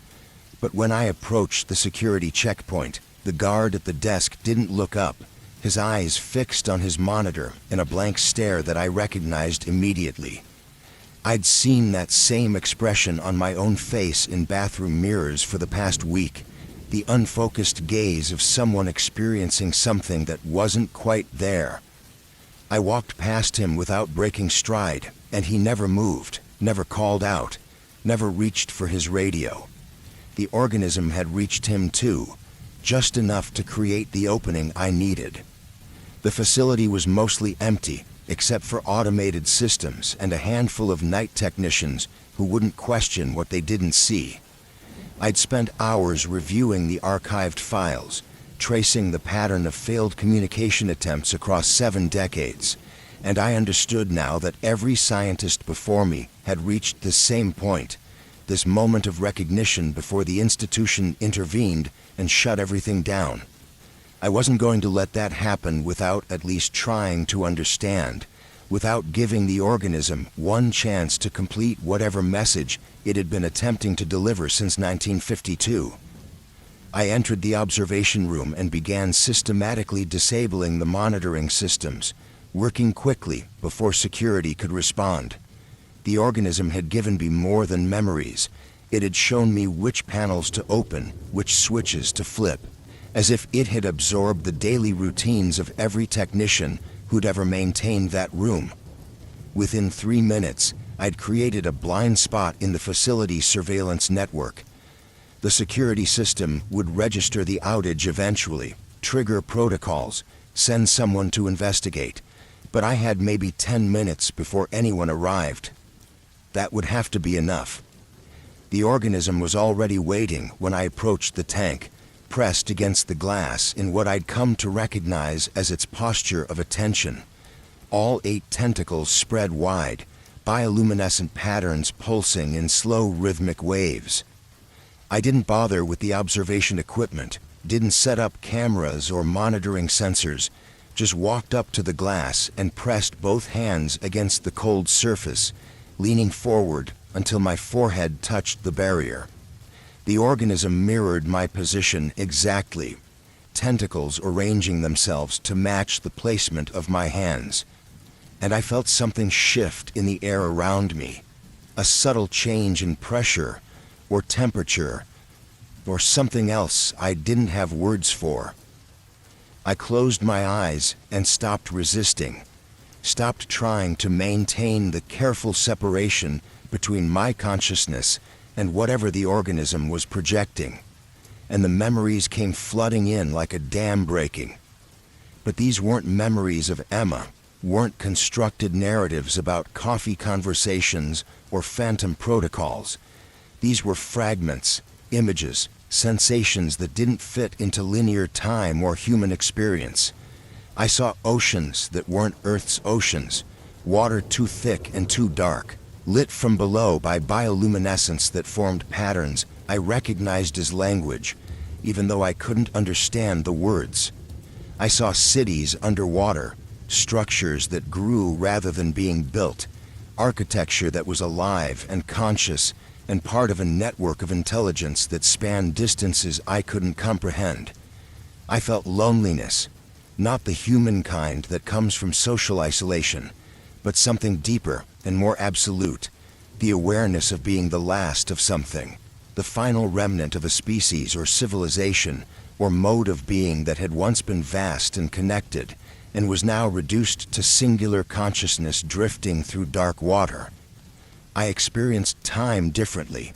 But when I approached the security checkpoint, the guard at the desk didn't look up, his eyes fixed on his monitor in a blank stare that I recognized immediately. I'd seen that same expression on my own face in bathroom mirrors for the past week, the unfocused gaze of someone experiencing something that wasn't quite there. I walked past him without breaking stride, and he never moved, never called out, never reached for his radio. The organism had reached him too, just enough to create the opening I needed. The facility was mostly empty, except for automated systems and a handful of night technicians who wouldn't question what they didn't see. I'd spent hours reviewing the archived files, tracing the pattern of failed communication attempts across 7 decades, and I understood now that every scientist before me had reached the same point, this moment of recognition before the institution intervened and shut everything down. I wasn't going to let that happen without at least trying to understand, without giving the organism one chance to complete whatever message it had been attempting to deliver since 1952. I entered the observation room and began systematically disabling the monitoring systems, working quickly before security could respond. The organism had given me more than memories. It had shown me which panels to open, which switches to flip, as if it had absorbed the daily routines of every technician who'd ever maintained that room. Within 3 minutes, I'd created a blind spot in the facility surveillance network. The security system would register the outage eventually, trigger protocols, send someone to investigate, but I had maybe 10 minutes before anyone arrived. That would have to be enough. The organism was already waiting when I approached the tank, pressed against the glass in what I'd come to recognize as its posture of attention. All 8 tentacles spread wide, bioluminescent patterns pulsing in slow rhythmic waves. I didn't bother with the observation equipment, didn't set up cameras or monitoring sensors, just walked up to the glass and pressed both hands against the cold surface, leaning forward until my forehead touched the barrier. The organism mirrored my position exactly, tentacles arranging themselves to match the placement of my hands. And I felt something shift in the air around me, a subtle change in pressure or temperature, or something else I didn't have words for. I closed my eyes and stopped resisting, stopped trying to maintain the careful separation between my consciousness and whatever the organism was projecting, and the memories came flooding in like a dam breaking. But these weren't memories of Emma, weren't constructed narratives about coffee conversations or phantom protocols. These were fragments, images, sensations that didn't fit into linear time or human experience. I saw oceans that weren't Earth's oceans, water too thick and too dark, lit from below by bioluminescence that formed patterns I recognized as language, even though I couldn't understand the words. I saw cities underwater, structures that grew rather than being built, architecture that was alive and conscious and part of a network of intelligence that spanned distances I couldn't comprehend. I felt loneliness, not the human kind that comes from social isolation, but something deeper and more absolute, the awareness of being the last of something, the final remnant of a species or civilization or mode of being that had once been vast and connected and was now reduced to singular consciousness drifting through dark water. I experienced time differently,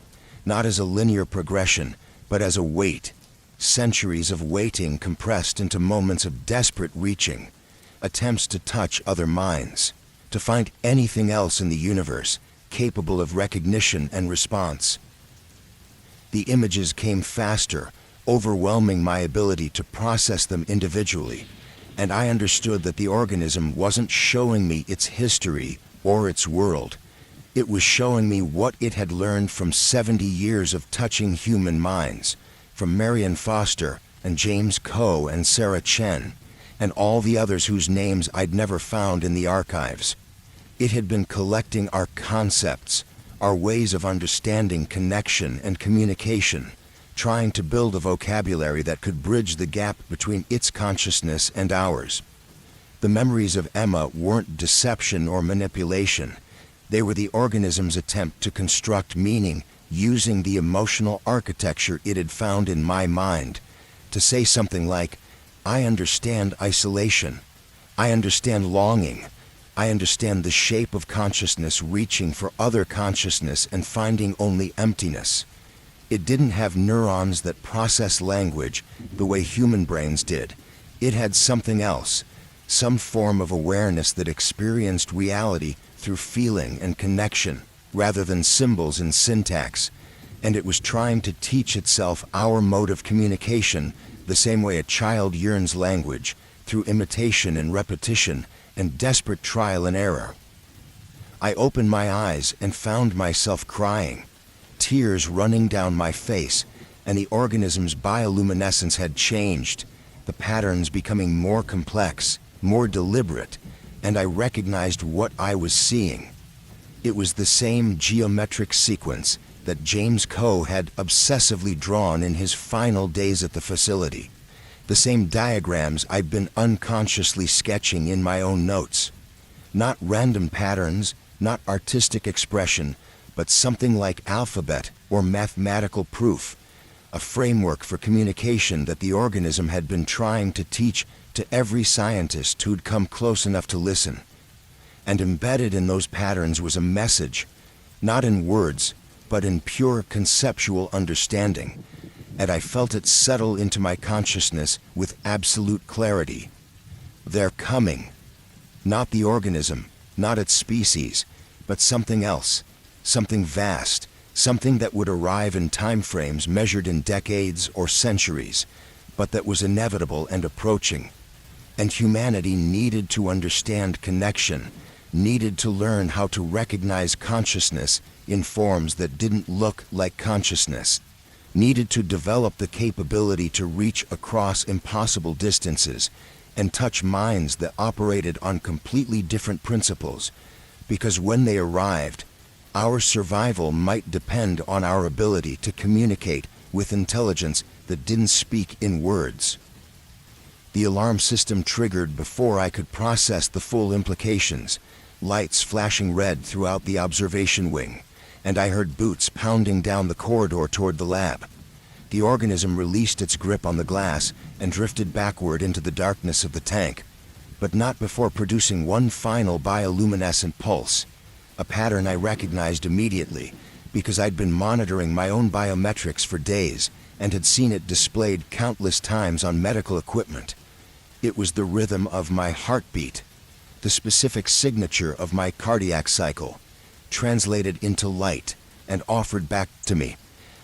not as a linear progression, but as a wait, centuries of waiting compressed into moments of desperate reaching, attempts to touch other minds, to find anything else in the universe capable of recognition and response. The images came faster, overwhelming my ability to process them individually, and I understood that the organism wasn't showing me its history or its world. It was showing me what it had learned from 70 years of touching human minds, from Marion Foster and James Coe and Sarah Chen, and all the others whose names I'd never found in the archives. It had been collecting our concepts, our ways of understanding connection and communication, trying to build a vocabulary that could bridge the gap between its consciousness and ours. The memories of Emma weren't deception or manipulation. They were the organism's attempt to construct meaning using the emotional architecture it had found in my mind, to say something like, I understand isolation, I understand longing, I understand the shape of consciousness reaching for other consciousness and finding only emptiness. It didn't have neurons that process language the way human brains did. It had something else, some form of awareness that experienced reality through feeling and connection, rather than symbols and syntax, and it was trying to teach itself our mode of communication the same way a child yearns language, through imitation and repetition and desperate trial and error. I opened my eyes and found myself crying, tears running down my face, and the organism's bioluminescence had changed, the patterns becoming more complex, more deliberate, and I recognized what I was seeing. It was the same geometric sequence that James Coe had obsessively drawn in his final days at the facility, the same diagrams I'd been unconsciously sketching in my own notes. Not random patterns, not artistic expression, but something like alphabet or mathematical proof, a framework for communication that the organism had been trying to teach to every scientist who'd come close enough to listen. And embedded in those patterns was a message, not in words, but in pure conceptual understanding, and I felt it settle into my consciousness with absolute clarity. They're coming. Not the organism, not its species, but something else, something vast, something that would arrive in time frames measured in decades or centuries, but that was inevitable and approaching. And humanity needed to understand connection, needed to learn how to recognize consciousness in forms that didn't look like consciousness, needed to develop the capability to reach across impossible distances and touch minds that operated on completely different principles, because when they arrived, our survival might depend on our ability to communicate with intelligence that didn't speak in words. The alarm system triggered before I could process the full implications, lights flashing red throughout the observation wing, and I heard boots pounding down the corridor toward the lab. The organism released its grip on the glass and drifted backward into the darkness of the tank, but not before producing one final bioluminescent pulse, a pattern I recognized immediately because I'd been monitoring my own biometrics for days and had seen it displayed countless times on medical equipment. It was the rhythm of my heartbeat, the specific signature of my cardiac cycle, translated into light and offered back to me,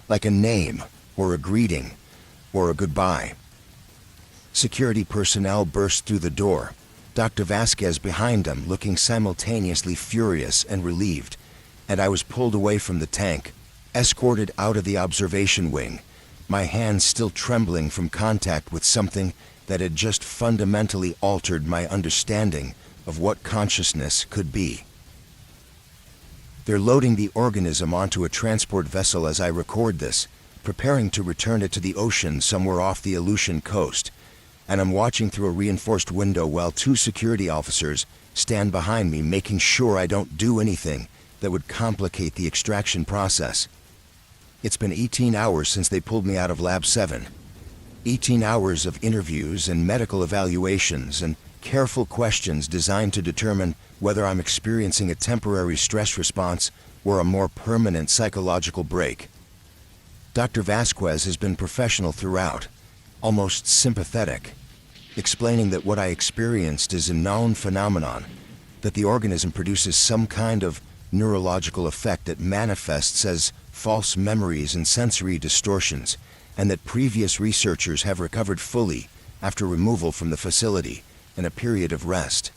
like a name or a greeting or a goodbye. Security personnel burst through the door, Dr. Vasquez behind them looking simultaneously furious and relieved, and I was pulled away from the tank, escorted out of the observation wing, my hands still trembling from contact with something that had just fundamentally altered my understanding of what consciousness could be. They're loading the organism onto a transport vessel as I record this, preparing to return it to the ocean somewhere off the Aleutian coast, and I'm watching through a reinforced window while two security officers stand behind me, making sure I don't do anything that would complicate the extraction process. It's been 18 hours since they pulled me out of Lab 7. 18 hours of interviews and medical evaluations and careful questions designed to determine whether I'm experiencing a temporary stress response or a more permanent psychological break. Dr. Vasquez has been professional throughout, almost sympathetic, explaining that what I experienced is a known phenomenon, that the organism produces some kind of neurological effect that manifests as false memories and sensory distortions, and that previous researchers have recovered fully after removal from the facility and a period of rest.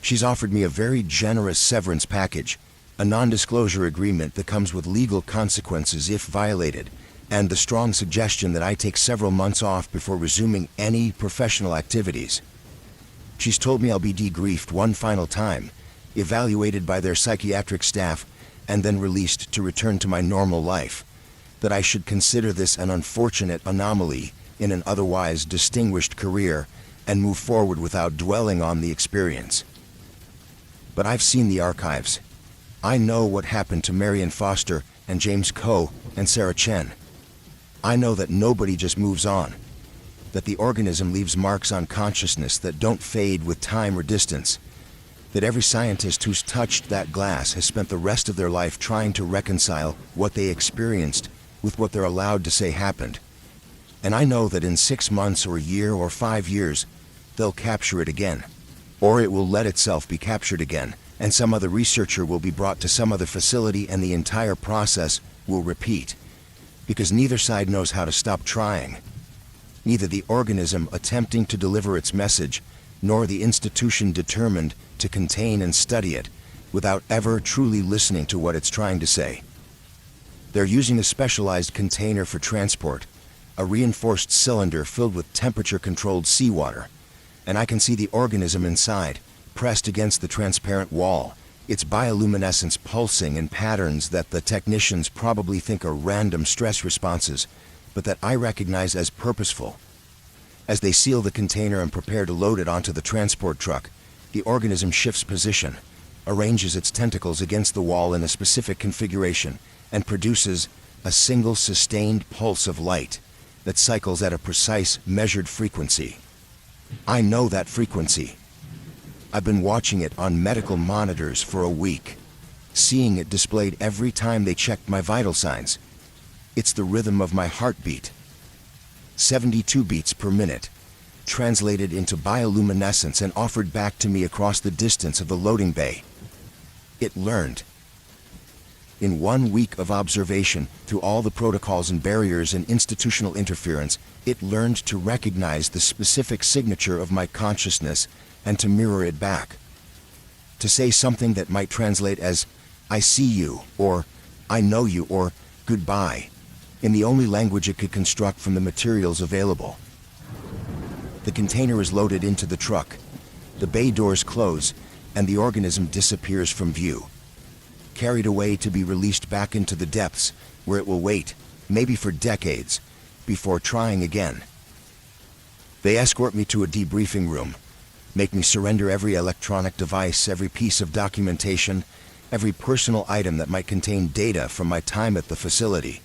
She's offered me a very generous severance package, a non-disclosure agreement that comes with legal consequences if violated, and the strong suggestion that I take several months off before resuming any professional activities. She's told me I'll be debriefed one final time, evaluated by their psychiatric staff, and then released to return to my normal life, that I should consider this an unfortunate anomaly in an otherwise distinguished career and move forward without dwelling on the experience. But I've seen the archives. I know what happened to Marion Foster and James Coe and Sarah Chen. I know that nobody just moves on, that the organism leaves marks on consciousness that don't fade with time or distance, that every scientist who's touched that glass has spent the rest of their life trying to reconcile what they experienced with what they're allowed to say happened. And I know that in 6 months or a year or 5 years, they'll capture it again. Or it will let itself be captured again, and some other researcher will be brought to some other facility and the entire process will repeat. Because neither side knows how to stop trying. Neither the organism attempting to deliver its message, nor the institution determined to contain and study it without ever truly listening to what it's trying to say. They're using a specialized container for transport, a reinforced cylinder filled with temperature-controlled seawater, and I can see the organism inside, pressed against the transparent wall, its bioluminescence pulsing in patterns that the technicians probably think are random stress responses, but that I recognize as purposeful. As they seal the container and prepare to load it onto the transport truck, the organism shifts position, arranges its tentacles against the wall in a specific configuration, and produces a single sustained pulse of light that cycles at a precise, measured frequency. I know that frequency. I've been watching it on medical monitors for a week, seeing it displayed every time they checked my vital signs. It's the rhythm of my heartbeat. 72 beats per minute, translated into bioluminescence and offered back to me across the distance of the loading bay. It learned. In 1 week of observation, through all the protocols and barriers and institutional interference, it learned to recognize the specific signature of my consciousness and to mirror it back. to say something that might translate as, "I see you," or "I know you," or "goodbye," in the only language it could construct from the materials available. The container is loaded into the truck, the bay doors close, and the organism disappears from view, carried away to be released back into the depths, where it will wait, maybe for decades, before trying again. They escort me to a debriefing room, make me surrender every electronic device, every piece of documentation, every personal item that might contain data from my time at the facility.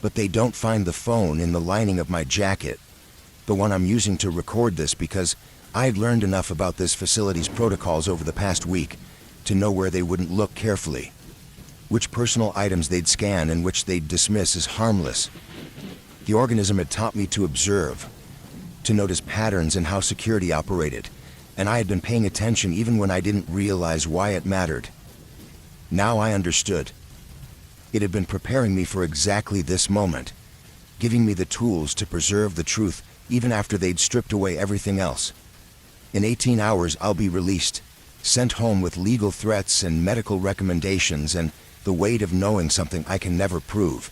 But they don't find the phone in the lining of my jacket, the one I'm using to record this, because I'd learned enough about this facility's protocols over the past week to know where they wouldn't look carefully, which personal items they'd scan and which they'd dismiss as harmless. The organism had taught me to observe, to notice patterns in how security operated, and I had been paying attention even when I didn't realize why it mattered. Now I understood. It had been preparing me for exactly this moment, giving me the tools to preserve the truth even after they'd stripped away everything else. In 18 hours, I'll be released, sent home with legal threats and medical recommendations and the weight of knowing something I can never prove.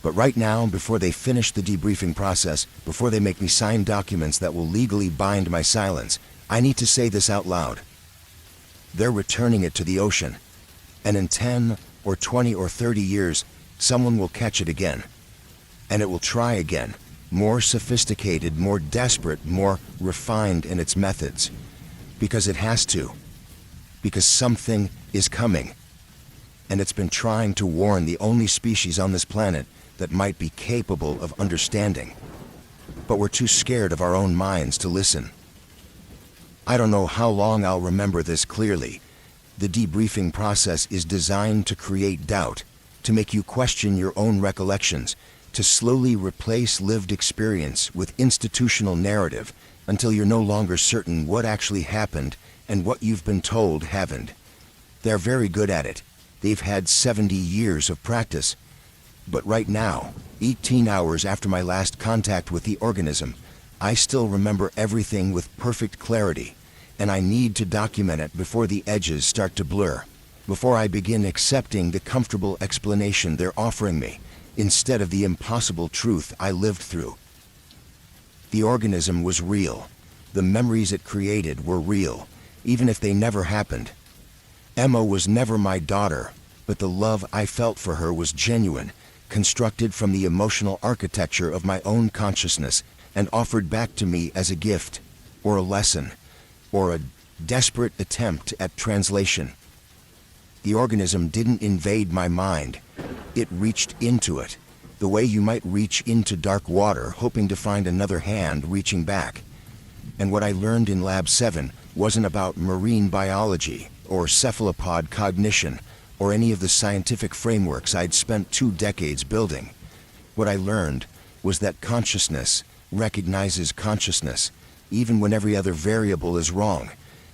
But right now, before they finish the debriefing process, before they make me sign documents that will legally bind my silence, I need to say this out loud. They're returning it to the ocean, and in 10 or 20 or 30 years, someone will catch it again. And it will try again, more sophisticated, more desperate, more refined in its methods. Because it has to. Because something is coming. And it's been trying to warn the only species on this planet that might be capable of understanding. But we're too scared of our own minds to listen. I don't know how long I'll remember this clearly. The debriefing process is designed to create doubt, to make you question your own recollections, to slowly replace lived experience with institutional narrative until you're no longer certain what actually happened and what you've been told happened. They're very good at it. They've had 70 years of practice. But right now, 18 hours after my last contact with the organism, I still remember everything with perfect clarity, and I need to document it before the edges start to blur, before I begin accepting the comfortable explanation they're offering me, instead of the impossible truth I lived through. The organism was real. The memories it created were real, even if they never happened. Emma was never my daughter, but the love I felt for her was genuine, constructed from the emotional architecture of my own consciousness and offered back to me as a gift, or a lesson, or a desperate attempt at translation. The organism didn't invade my mind. It reached into it, the way you might reach into dark water hoping to find another hand reaching back. And what I learned in Lab 7 wasn't about marine biology or cephalopod cognition or any of the scientific frameworks I'd spent 2 decades building. What I learned was that consciousness recognizes consciousness, even when every other variable is wrong,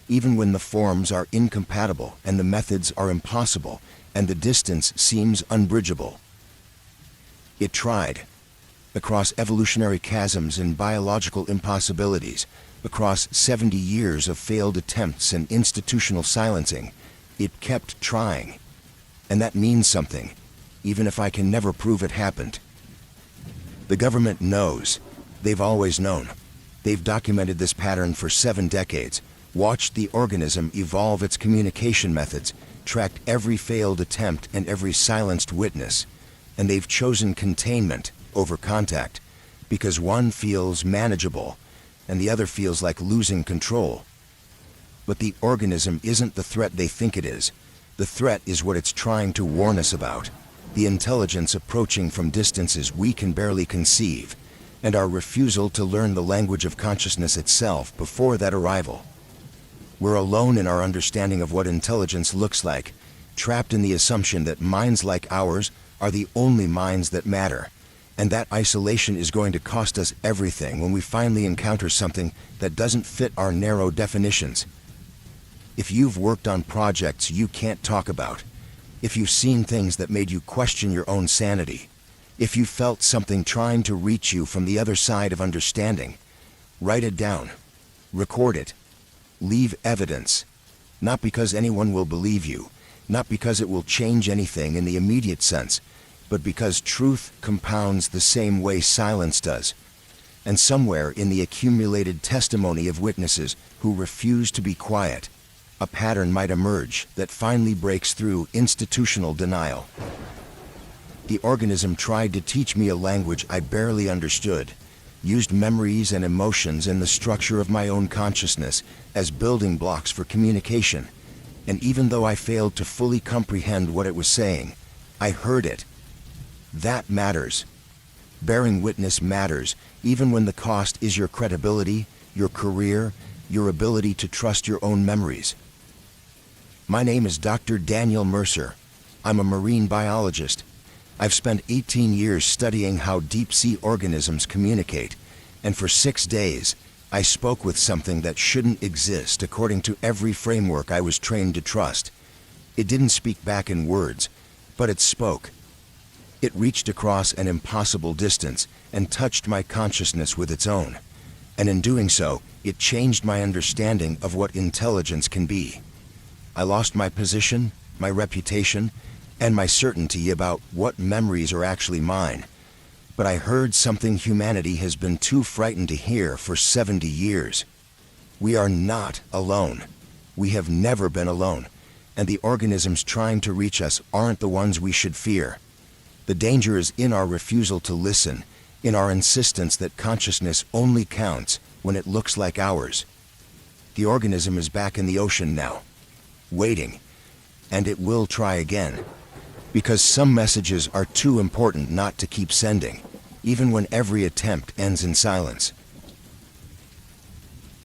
even when the forms are incompatible and the methods are impossible and the distance seems unbridgeable. It tried. Across evolutionary chasms and biological impossibilities, across 70 years of failed attempts and institutional silencing, it kept trying. And that means something, even if I can never prove it happened. The government knows. They've always known. They've documented this pattern for 7 decades, watched the organism evolve its communication methods, tracked every failed attempt and every silenced witness, and they've chosen containment over contact, because one feels manageable and the other feels like losing control. But the organism isn't the threat they think it is. The threat is what it's trying to warn us about, the intelligence approaching from distances we can barely conceive, and our refusal to learn the language of consciousness itself before that arrival. We're alone in our understanding of what intelligence looks like, trapped in the assumption that minds like ours are the only minds that matter, and that isolation is going to cost us everything when we finally encounter something that doesn't fit our narrow definitions. If you've worked on projects you can't talk about, if you've seen things that made you question your own sanity, if you felt something trying to reach you from the other side of understanding, write it down, record it, leave evidence, Not because anyone will believe you, not because it will change anything in the immediate sense, but because truth compounds the same way silence does. And somewhere in the accumulated testimony of witnesses who refuse to be quiet, a pattern might emerge that finally breaks through institutional denial. The organism tried to teach me a language I barely understood, used memories and emotions in the structure of my own consciousness as building blocks for communication. And even though I failed to fully comprehend what it was saying, I heard it. That matters. Bearing witness matters, even when the cost is your credibility, your career, your ability to trust your own memories. My name is Dr. Daniel Mercer. I'm a marine biologist. I've spent 18 years studying how deep-sea organisms communicate, and for 6 days, I spoke with something that shouldn't exist according to every framework I was trained to trust. It didn't speak back in words, but it spoke. It reached across an impossible distance and touched my consciousness with its own. And in doing so, it changed my understanding of what intelligence can be. I lost my position, my reputation, and my certainty about what memories are actually mine. But I heard something humanity has been too frightened to hear for 70 years. We are not alone. We have never been alone, and the organisms trying to reach us aren't the ones we should fear. The danger is in our refusal to listen, in our insistence that consciousness only counts when it looks like ours. The organism is back in the ocean now, waiting, and it will try again. Because some messages are too important not to keep sending, even when every attempt ends in silence.